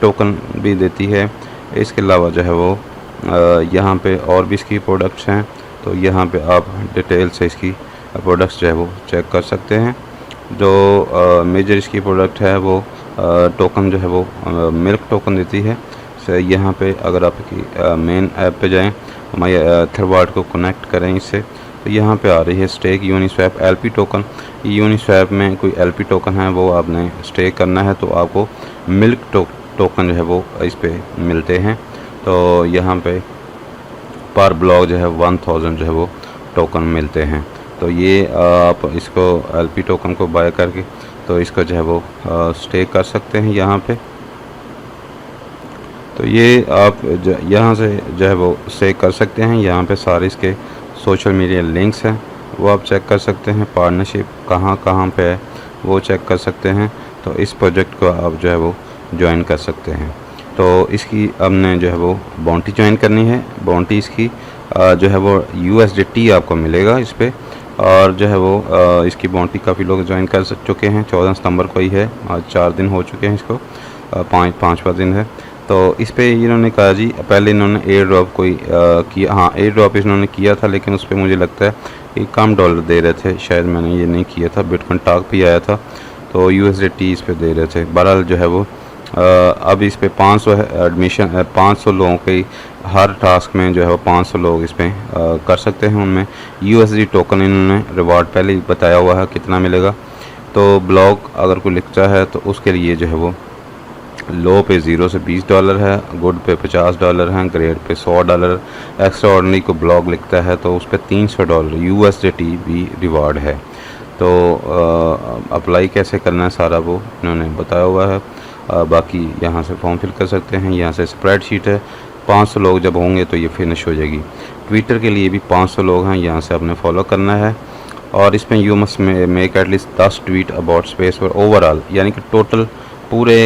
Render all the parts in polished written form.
Token भी देती है। इसके अलावा जो है वो यहाँ पे और भी इसकी प्रोडक्ट्स हैं, तो यहाँ पे आप डिटेल से इसकी प्रोडक्ट्स जो है वो चेक कर सकते हैं। जो मेजर इसकी प्रोडक्ट है वो टोकन जो है वो मिल्क टोकन देती है। यहाँ पे अगर आप मेन ऐप पे जाएं, हमारे थर्वार्ड को कनेक्ट करें इससे, तो यहाँ पे आ रही है stake Uniswap LP token. Uniswap में कोई एलपी टोकन है वो आपने स्टेक करना है तो आपको मिल्क टोकन जो है वो इस पे मिलते हैं। तो यहाँ पे पर ब्लॉक जो है 1000 जो है वो टोकन मिलते हैं। तो ये आप इसको एलपी टोकन को बाय करके तो इसको जो है वो स्टेक कर सकते हैं यहाँ पे। तो ये आप यहाँ से जो है वो स्टेक कर सकते हैं। यहाँ पे सारे इसके सोशल मीडिया लिंक्स हैं वो आप चेक कर सकते हैं। पार्टनरशिप कहाँ कहाँ पे है वो चेक कर सकते हैं। तो इस प्रोजेक्ट को आप जो है वो ज्वाइन कर सकते हैं। तो इसकी हमने जो है वो बाउंटी ज्वाइन करनी है। बाउंटी इसकी जो है वो USDT आपको मिलेगा इस पर, और जो है वो इसकी बाउंटी काफ़ी लोग ज्वाइन कर चुके हैं। 14 सितंबर को ही है, आज 4 दिन हो चुके हैं इसको, पाँचवा दिन है। तो इस पे इन्होंने कहा जी, पहले इन्होंने एयर ड्रॉप कोई किया, हाँ एयर ड्रॉप इन्होंने किया था, लेकिन उस पर मुझे लगता है कि कम डॉलर दे रहे थे, शायद मैंने ये नहीं किया था। बिटकॉइन टॉक भी आया था तो USDT इस पे दे रहे थे। बहरहाल जो है वो अब इस पे 500 एडमिशन 500 लोगों के हर टास्क में जो है वो 500 लोग इस पे कर सकते हैं। उनमें USD टोकन इन्होंने रिवार्ड पहले ही बताया हुआ है कितना मिलेगा। तो ब्लॉग अगर कोई लिखता है तो उसके लिए जो है वो लो पे 0 से $20 है, गुड पे $50 हैं, ग्रेड पे $100, एक्स्ट्रा ऑर्डिनरी को ब्लॉग लिखता है तो उस पर $300 USDT भी रिवार्ड है। तो अप्लाई कैसे करना है सारा वो इन्होंने बताया हुआ है। बाकी यहाँ से फॉर्म फिल कर सकते हैं। यहाँ से स्प्रेडशीट है, 500 लोग जब होंगे तो ये फिनिश हो जाएगी। ट्विटर के लिए भी 500 लोग हैं, यहाँ से आपने फॉलो करना है। और इसमें you must make at least 10 tweet about space for overall, यानी कि टोटल पूरे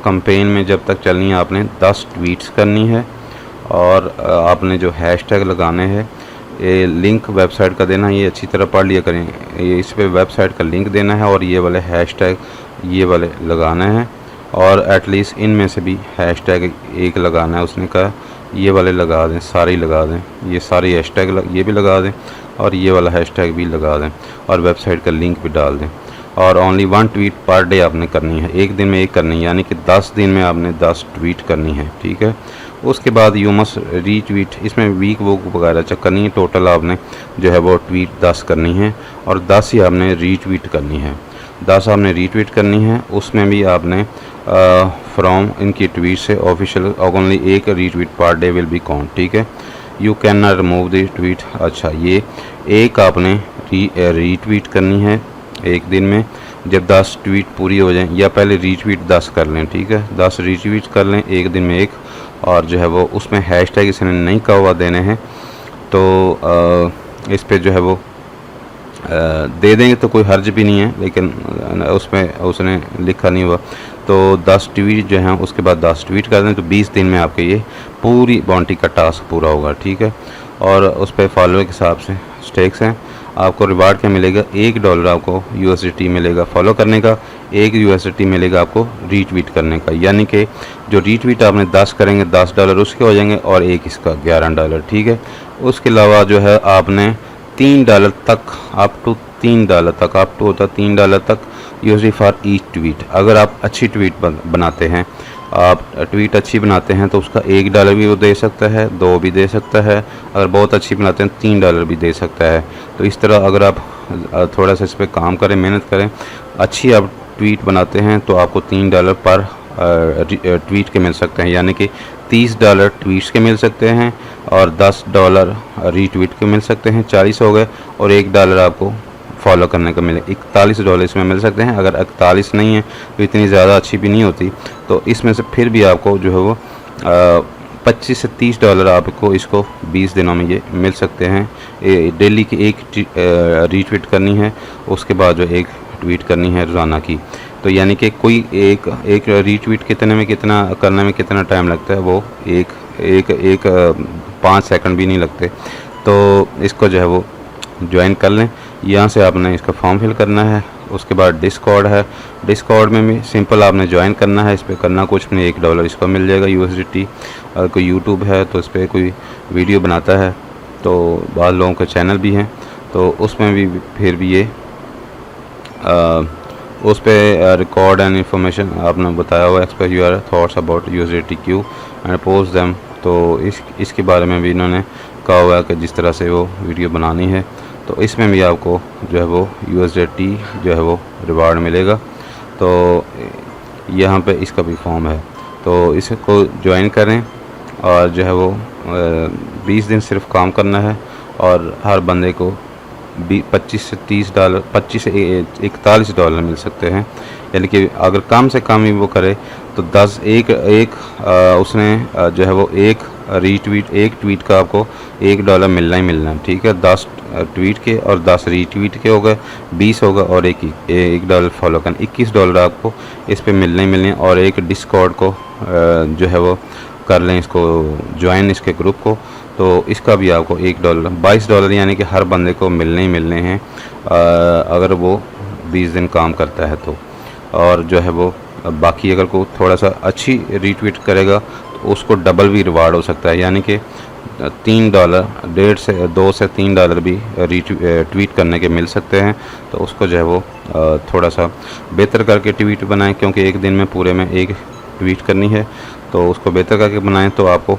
कैंपेन में जब तक चलनी है आपने 10 ट्वीट्स करनी है। और आपने जो हैशटैग लगाने हैं, ये लिंक वेबसाइट का देना है, ये अच्छी तरह पढ़ लिया करें। ये इस पे वेबसाइट का लिंक देना है और ये वाले हैशटैग ये वाले लगाने हैं। और एटलीस्ट इनमें से भी हैशटैग एक लगाना है, उसने कहा ये वाले लगा दें, सारे लगा दें, ये सारे हैशटैग ये भी लगा दें और ये वाला हैशटैग भी लगा दें और वेबसाइट का लिंक भी डाल दें। और ओनली 1 ट्वीट पर डे आपने करनी है, एक दिन में एक करनी है, यानी कि 10 दिन में आपने 10 ट्वीट करनी है, ठीक है। उसके बाद यू मस्ट रीट्वीट, इसमें वीक वो वगैरह चेक करनी है। टोटल आपने जो है वो ट्वीट 10 करनी है और 10 ही आपने रीट्वीट करनी है। 10 आपने रीट्वीट करनी है, उसमें भी आपने फ्रॉम इनकी ट्वीट से ऑफिशियल ओनली एक retweet per day will be count, ठीक है। You can not remove the tweet. अच्छा, ये एक आपने रीट्वीट करनी है एक दिन में। जब 10 ट्वीट पूरी हो जाएं, या पहले रीट्वीट 10 कर लें, ठीक है, 10 रीट्वीट कर लें एक दिन में एक। और जो है वो उसमें हैशटैग इसने नहीं कहा हुआ देने हैं, तो इस पे जो है वो दे देंगे तो कोई हर्ज भी नहीं है, लेकिन उसमें उसने लिखा नहीं हुआ। तो 10 ट्वीट जो हैं उसके बाद 10 ट्वीट कर दें तो 20 दिन में आपके ये पूरी बाउंटी का टास्क पूरा होगा, ठीक है। और उस पर फॉलोअर के हिसाब से स्टेक्स हैं। आपको रिवार्ड क्या मिलेगा, $1 आपको USDT मिलेगा फॉलो करने का, 1 USDT मिलेगा आपको रीट्वीट करने का। यानी कि जो रीट्वीट आपने 10 करेंगे $10 उसके हो जाएंगे और एक इसका $11, ठीक है। उसके अलावा जो है आपने $3 तक, अप टू $3 तक, अप टू होता $3 तक USD फॉर ईच ट्वीट। अगर आप अच्छी ट्वीट बनाते हैं, आप ट्वीट अच्छी बनाते हैं तो उसका $1 भी वो दे सकता है, 2 भी दे सकता है। अगर बहुत अच्छी बनाते हैं $3 भी दे सकता है। तो इस तरह अगर आप थोड़ा सा इस पर काम करें, मेहनत करें, अच्छी आप ट्वीट बनाते हैं तो आपको $3 पर ट्वीट के मिल सकते हैं, यानी कि $30 ट्वीट्स के मिल सकते हैं और $10 रीट्वीट के मिल सकते हैं, 40 हो गए। और $1 आपको फॉलो करने का मिले, $41 इसमें मिल सकते हैं। अगर 41 नहीं है तो इतनी ज़्यादा अच्छी भी नहीं होती, तो इसमें से फिर भी आपको जो है वो $25 से $30 आपको इसको 20 दिनों में ये मिल सकते हैं। डेली की एक रीट्वीट करनी है, उसके बाद जो एक ट्वीट करनी है रोज़ाना की। तो यानी कि कोई एक रीट्वीट कितना करने में कितना टाइम लगता है, वो एक 5 सेकंड भी नहीं लगते। तो इसको जो है वो ज्वाइन कर लें। यहाँ से आपने इसका फॉर्म फिल करना है, उसके बाद डिस्कॉर्ड है। डिस्कॉर्ड में भी सिंपल आपने ज्वाइन करना है। इस पर करना कुछ नहीं, $1 इसको मिल जाएगा USDT। अगर कोई यूट्यूब है तो इस पर कोई वीडियो बनाता है तो बाद लोगों के चैनल भी हैं तो उसमें भी फिर भी ये उस पर रिकॉर्ड एंड इंफॉर्मेशन आपने बताया हुआ express your thoughts about USDT and post them. तो इसके बारे में भी इन्होंने कहा हुआ है कि जिस तरह से वो वीडियो बनानी है तो इसमें भी आपको जो है वो USDT जो है वो रिवार्ड मिलेगा। तो यहाँ पे इसका भी फॉर्म है तो इसको ज्वाइन करें और जो है वो 20 दिन सिर्फ काम करना है और हर बंदे को $25 से $30 $25 से $41 मिल सकते हैं। यानी कि अगर कम से कम ही वो करे तो 10 उसने जो है वो एक ट्वीट का आपको $1 मिलना ही मिलना है। ठीक है, 10 ट्वीट के और 10 रीट्वीट के हो गए 20 होगा और $1 फॉलो करना $21 आपको इस पे मिलने ही मिलने। और एक डिस्कॉर्ड को जो है वो कर लें, इसको ज्वाइन इसके ग्रुप को, तो इसका भी आपको $1 $22 यानी कि हर बंदे को मिलने ही मिलने हैं अगर वो 20 दिन काम करता है तो। और जो है वो बाकी अगर को थोड़ा सा अच्छी रीट्वीट करेगा तो उसको डबल भी रिवार्ड हो सकता है, यानी कि $3 $2 से $3 भी ट्वीट करने के मिल सकते हैं। तो उसको जो है वो थोड़ा सा बेहतर करके ट्वीट बनाएं, क्योंकि एक दिन में पूरे में एक ट्वीट करनी है तो उसको बेहतर करके बनाएं तो आपको